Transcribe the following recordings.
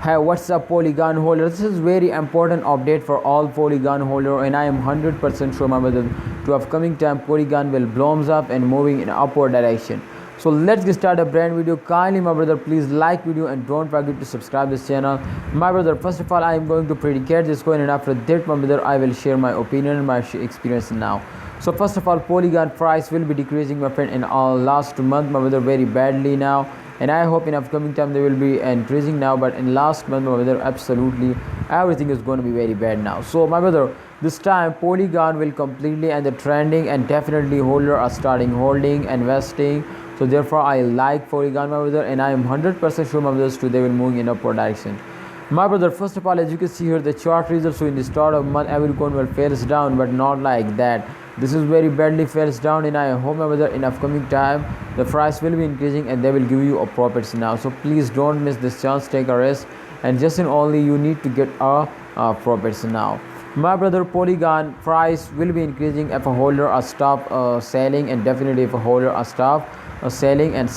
Hey, what's up, Polygon holder? This is very important update for all Polygon holder, and I am 100% sure, my brother, to upcoming time Polygon will blooms up and moving in upward direction. So let's get started a brand video. Kindly, my brother, please like video and don't forget to subscribe this channel. My brother, first of all, I am going to predicate this coin, and after that, my brother, I will share my opinion and my experience now. So first of all, Polygon price will be decreasing, my friend, in all last month, my brother, very badly now. And I hope in upcoming time they will be increasing now, but in last month, my brother, absolutely everything is going to be very bad now. So my brother, this time Polygon will completely end the trending, and definitely holder are starting holding, investing. So therefore I like Polygon, my brother, and I am 100% sure, my brothers, today will moving in upward direction. My brother, first of all, as you can see here, the chart results. So in the start of month, every coin will fails down, but not like that. This is very badly fails down, and I hope, my brother, in upcoming time the price will be increasing and they will give you a profits now. So please don't miss this chance, take a risk, and just in only you need to get a profits now. My brother, Polygon price will be increasing if a holder are stop selling, and definitely if a holder are stop selling, and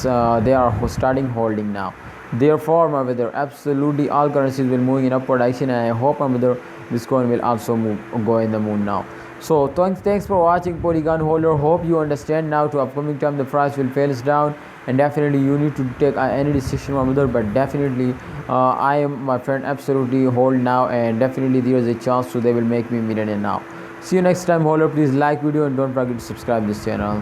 they are starting holding now. Therefore, my brother, absolutely all currencies will move in upward direction, and I hope, my brother, this coin will also go in the moon now. So thanks for watching, Polygon holder. Hope you understand now. To upcoming time the price will fails down, and definitely you need to take any decision, my brother, but definitely I am, my friend, absolutely hold now, and definitely there is a chance so they will make me millionaire now. See you next time, holder. Please like video and don't forget to subscribe this channel.